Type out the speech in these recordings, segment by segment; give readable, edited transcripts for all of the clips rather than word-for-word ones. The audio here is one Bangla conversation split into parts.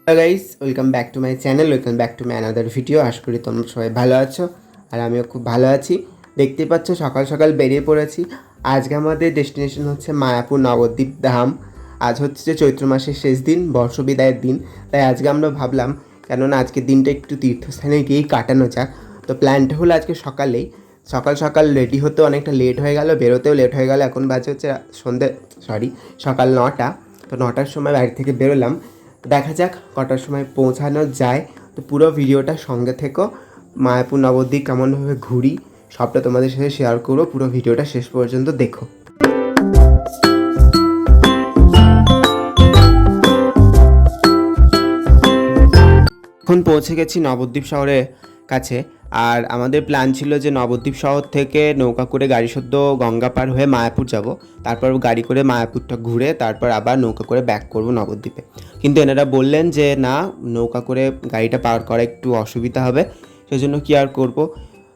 Hello guys, welcome back to my channel, welcome back to my another video. আশা করি তোমরা সবাই ভালো আছো আর আমিও খুব ভালো আছি। দেখতেই পাচ্ছ সকাল সকাল বেরিয়ে পড়েছি। আজকে আমাদের ডেস্টিনেশন হচ্ছে মায়াপুর নবদ্বীপ ধাম। আজ হচ্ছে চৈত্র মাসের শেষ দিন, বর্ষবিদায়ের দিন। তাই আজকে আমরা ভাবলাম কেননা আজকের দিনটা একটু তীর্থস্থানে গিয়েই কাটানো যাক। তো প্ল্যানটা হলো আজকে সকালেই সকাল সকাল রেডি হতে অনেকটা লেট হয়ে গেল, বেরোতেও লেট হয়ে গেল। এখন বাজে হচ্ছে সকাল 9টা। তো 9টার সময় বাড়ি থেকে বেরোলাম। দেখা যাক কটার সময় পৌঁছানো যায়। তো পুরো ভিডিওটা সঙ্গে থেকো। মায়াপুর নবদ্বীপ কেমনভাবে ঘুরি সবটা তোমাদের সাথে শেয়ার করবো। পুরো ভিডিওটা শেষ পর্যন্ত দেখো। এখন পৌঁছে গেছি নবদ্বীপ শহরের কাছে। আর আমাদের প্ল্যান ছিল যে নবদ্বীপ শহর থেকে নৌকা করে গাড়ি সদ্য গঙ্গা পার হয়ে মায়াপুর যাব, তারপর গাড়ি করে মায়াপুরটা ঘুরে তারপর আবার নৌকা করে ব্যাক করব নবদ্বীপে। কিন্তু এনারা বললেন যে না, নৌকা করে গাড়িটা পার করা একটু অসুবিধা হবে, সেজন্য কী আর করব,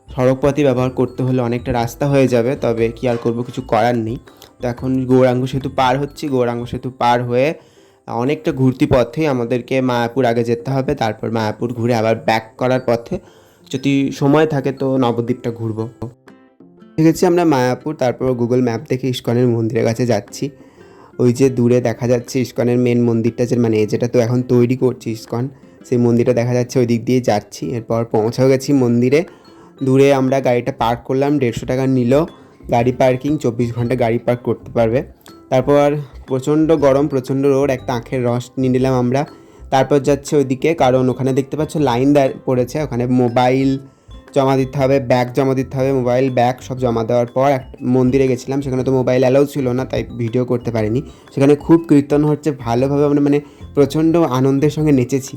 সড়কপথই ব্যবহার করতে হলে অনেকটা রাস্তা হয়ে যাবে, তবে কী আর করব, কিছু করার নেই। তো এখন গৌরাঙ্গ সেতু পার হচ্ছি। গৌরাঙ্গ সেতু পার হয়ে অনেকটা ঘুরতি পথেই আমাদেরকে মায়াপুর আগে যেতে হবে, তারপর মায়াপুর ঘুরে আবার ব্যাক করার পথে যদি সময় থাকে তো নবদ্বীপটা ঘুরবো। ঠিক আছে, আমরা মায়াপুর, তারপর গুগল ম্যাপ দেখে ইস্কনের মন্দিরের কাছে যাচ্ছি। ওই যে দূরে দেখা যাচ্ছে ইস্কনের মেন মন্দিরটা, যে মানে যেটা তো এখন তৈরি করছি ইস্কন, সেই মন্দিরটা দেখা যাচ্ছে, ওই দিক দিয়ে যাচ্ছি। এরপর পৌঁছেও গেছি মন্দিরে। দূরে আমরা গাড়িটা পার্ক করলাম, 150 টাকা নিল গাড়ি পার্কিং, 24 ঘন্টা গাড়ি পার্ক করতে পারবে। তারপর প্রচণ্ড গরম, প্রচণ্ড রোদ, একটা আখের রস নিয়ে নিলাম আমরা। তারপর যাচ্ছে ওইদিকে, কারণ ওখানে দেখতে পাচ্ছ লাইন পড়েছে, ওখানে মোবাইল জমা দিতে হবে, ব্যাগ জমা দিতে হবে, মোবাইল ব্যাগ সব জমা দেওয়ার পর একটা মন্দিরে গেছিলাম। সেখানে তো মোবাইল অ্যালাউ ছিল না, তাই ভিডিও করতে পারিনি। সেখানে খুব কীর্তন হচ্ছে, ভালোভাবে আমরা মানে প্রচণ্ড আনন্দের সঙ্গে নেচেছি।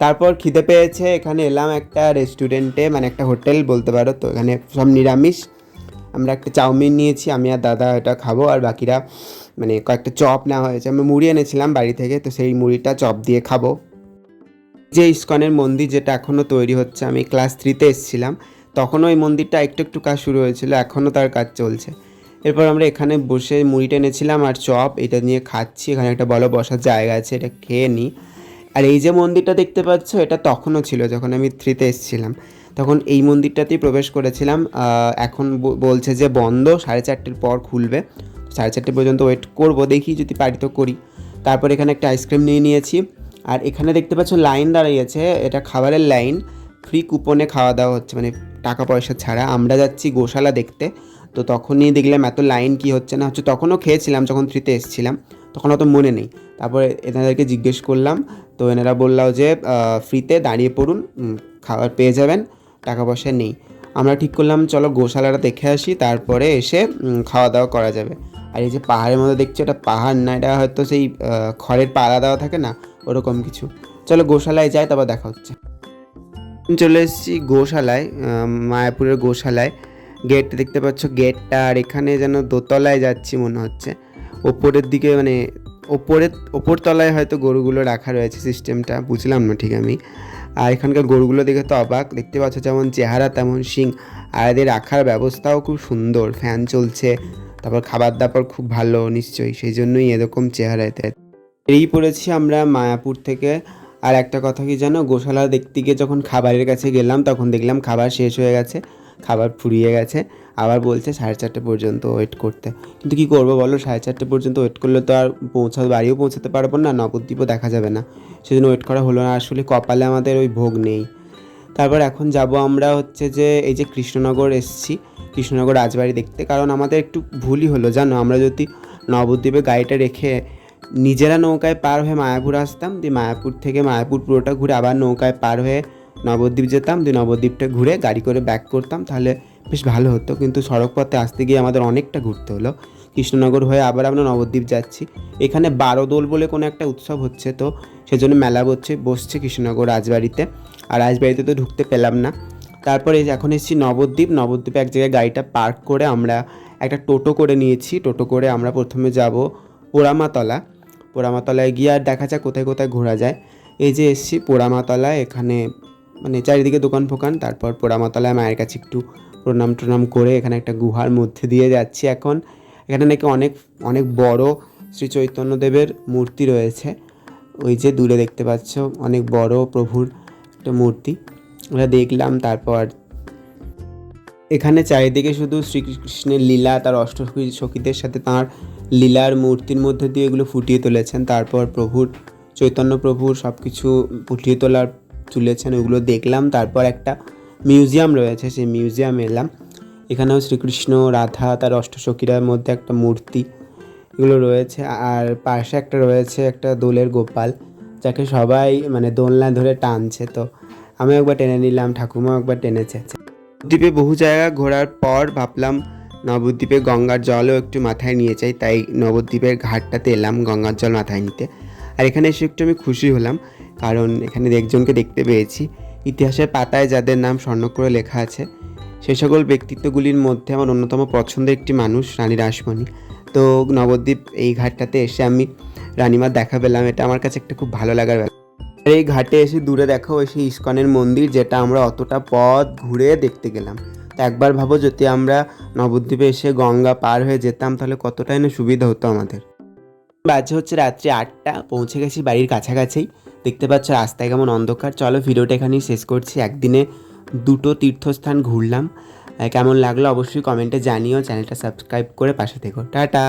তারপর খিদে পেয়েছে, এখানে এলাম একটা রেস্টুরেন্টে, মানে একটা হোটেল বলতে পারো। তো এখানে সব নিরামিষ। আমরা একটা চাউমিন নিয়েছি, আমি আর দাদা এটা খাবো, আর বাকিরা মানে কয়েকটা চপ নেওয়া হয়েছে। আমি মুড়ি এনেছিলাম বাড়ি থেকে, তো সেই মুড়িটা চপ দিয়ে খাবো। যে ইস্কনের মন্দির, যেটা এখনও তৈরি হচ্ছে, আমি ক্লাস 3তে এসেছিলাম, তখনও এই মন্দিরটা একটু একটু কাজ শুরু হয়েছিল, এখনও তার কাজ চলছে। এরপর আমরা এখানে বসে মুড়িটা এনেছিলাম আর চপ, এটা নিয়ে খাচ্ছি। এখানে একটা বড় বসার জায়গা আছে, এটা খেয়ে নিই। আর এই যে মন্দিরটা দেখতে পাচ্ছ, এটা তখনও ছিল যখন আমি 3তে এসেছিলাম, তখন এই মন্দিরটাতেই প্রবেশ করেছিলাম। এখন বলছে যে বন্ধ, 4:30 পর খুলবে। 4:30 পর্যন্ত ওয়েট করব, দেখি যদি পারি তো করি। তারপর এখানে একটা আইসক্রিম নিয়ে নিয়েছি। আর এখানে দেখতে পাচ্ছ লাইন দাঁড়িয়েছে, এটা খাবারের লাইন, ফ্রি কুপনে খাওয়া দাওয়া হচ্ছে, মানে টাকা পয়সা ছাড়া। আমরা যাচ্ছি গোশালা দেখতে, তো তখনই দেখলাম এত লাইন কি হচ্ছে না হচ্ছে। তখনও খেয়েছিলাম যখন 3তে এসেছিলাম, তখন অত মনে নেই। তারপরে এনাদেরকে জিজ্ঞেস করলাম, তো এনারা বললো যে ফ্রিতে দাঁড়িয়ে পড়ুন, খাবার পেয়ে যাবেন, টাকা পয়সা নেই। আমরা ঠিক করলাম চলো গোশালাটা দেখে আসি, তারপরে এসে খাওয়া দাওয়া করা যাবে। আর এই যে পাহাড়ের মধ্যে দেখছি, এটা পাহাড় না, এটা হয়তো সেই খড়ের পালা দেওয়া থাকে না, ওরকম কিছু। চলো গোশালায় যাই, তারপর দেখা হচ্ছে। চলে এসেছি গোশালায়, মায়াপুরের গোশালায়। গেট দেখতে পাচ্ছ, গেটটা। আর এখানে যেন দোতলায় যাচ্ছি মনে হচ্ছে, ওপরের দিকে, মানে ওপর তলায় হয়তো গরুগুলো রাখা রয়েছে, সিস্টেমটা বুঝলাম না ঠিক আমি। আর এখানকার গরুগুলো দেখে তো অবাক, দেখতে পাচ্ছ যেমন চেহারা তেমন শিং। আর এদের রাখার ব্যবস্থাও খুব সুন্দর, ফ্যান চলছে, তারপর খাবার দাবার খুব ভালো নিশ্চয়ই, সেই জন্যই এরকম চেহারা এদের। বেরিয়ে পড়েছি আমরা মায়াপুর থেকে। আর একটা কথা কি জানো, গোশালা দেখতে গিয়ে যখন খাবারের কাছে গেলাম, তখন দেখলাম খাবার শেষ হয়ে গেছে, খাবার ফুরিয়ে গেছে। আবার বলছে 4:30 পর্যন্ত ওয়েট করতে। কিন্তু কী করবো বলো, 4:30 পর্যন্ত ওয়েট করলে তো আর বাড়িও পৌঁছাতে পারবো না, নবদ্বীপও দেখা যাবে না, সেজন্য ওয়েট করা হলো না। আসলে কপালে আমাদের ওই ভোগ নেই। তারপর এখন যাব আমরা হচ্ছে যে এই যে কৃষ্ণনগর এসেছি, কৃষ্ণনগর রাজবাড়ি দেখতে। কারণ আমাদের একটু ভুলই হলো জানো, আমরা যদি নবদ্বীপে গাড়িটা রেখে নিজেরা নৌকায় পার হয়ে মায়াপুর আসতাম, দিয়ে মায়াপুর থেকে মায়াপুর পুরোটা ঘুরে আবার নৌকায় পার হয়ে নবদ্বীপ যেতাম, দিয়ে নবদ্বীপটা ঘুরে গাড়ি করে ব্যাক করতাম, তাহলে বেশ ভালো হতো। কিন্তু সড়ক পথে আসতে গিয়ে আমাদের অনেকটা ঘুরতে হলো। কৃষ্ণনগর হয়ে আবার আমরা নবদ্বীপ যাচ্ছি। এখানে বারোদোল বলে কোনো একটা উৎসব হচ্ছে, তো সেজন্য মেলা বসছে কৃষ্ণনগর রাজবাড়িতে। আর রাজবাড়িতে তো ঢুকতে পেলাম না। তারপরে এখন এসেছি নবদ্বীপ। নবদ্বীপে এক জায়গায় গাড়িটা পার্ক করে আমরা একটা টোটো করে নিয়েছি। টোটো করে আমরা প্রথমে যাব পোড়ামাতলা। পোড়ামাতলায় গিয়ে আর দেখা যাক কোথায় কোথায় ঘোরা যায়। এই যে এসছি পোড়ামাতলায়, এখানে মানে চারিদিকে দোকান ফোকান। তারপর পোড়ামাতলায় মায়ের কাছে একটু প্রণাম টনাম করে এখানে একটা গুহার মধ্যে দিয়ে যাচ্ছি এখন। এখানে নাকি অনেক অনেক বড় শ্রী চৈতন্যদেবের মূর্তি রয়েছে, ওই যে দূরে দেখতে পাচ্ছ অনেক বড় প্রভুর একটা মূর্তি, ওটা দেখলাম। তারপর এখানে চারিদিকে শুধু শ্রীকৃষ্ণের লীলা, তার সখীদের সাথে তাঁর লীলার মূর্তির মধ্যে দিয়ে এগুলো ফুটিয়ে তুলেছেন। তারপর চৈতন্য প্রভুর সব কিছু ফুটিয়ে তুলেছেন, ওগুলো দেখলাম। তারপর একটা মিউজিয়াম রয়েছে, সেই মিউজিয়ামে এলাম। এখানেও শ্রীকৃষ্ণ, রাধা, তার অষ্টসখীরার মধ্যে একটা মূর্তি এগুলো রয়েছে। আর পাশে একটা রয়েছে একটা দোলের গোপাল, যাকে সবাই মানে দোলনা ধরে টানছে। তো আমি একবার টেনে নিলাম, ঠাকুমাও একবার টেনেছে। নবদ্বীপে বহু জায়গা ঘোরার পর ভাবলাম নবদ্বীপে গঙ্গার জলও একটু মাথায় নিয়ে যাই, তাই নবদ্বীপের ঘাটটাতে এলাম গঙ্গার জল মাথায় নিতে। আর এখানে এসে একটু আমি খুশি হলাম, কারণ এখানে একজনকে দেখতে পেয়েছি ইতিহাসের পাতায় যাদের নাম স্বর্ণাক্ষরে লেখা আছে। সেই সকল ব্যক্তিত্বগুলির মধ্যে আমার অন্যতম পছন্দের একটি মানুষ রানী রাসমণি। তো নবদ্বীপ এই ঘাটটাতে এসে আমি রানীমার দেখা পেলাম, এটা আমার কাছে একটা খুব ভালো লাগার ব্যাপার। এই ঘাটে এসে দূরে দেখো ওই সেই ইস্কনের মন্দির, যেটা আমরা অতটা পথ ঘুরে দেখতে গেলাম। তো একবার ভাবো যদি আমরা নবদ্বীপে এসে গঙ্গা পার হয়ে যেতাম তাহলে কতটাই না সুবিধা হতো আমাদের। বাজে হচ্ছে রাত্রি 8টা, পৌঁছে গেছি বাড়ির কাছাকাছি। দেখতে পাচ্ছ রাস্তায় কেমন অন্ধকার। চলো ভিডিওটা এখানেই শেষ করছি। একদিনে 2টো তীর্থস্থান ঘুরলাম। কেমন লাগলো অবশ্যই কমেন্টে জানিও। চ্যানেলটা সাবস্ক্রাইব করে পাশে থেকো। টাটা।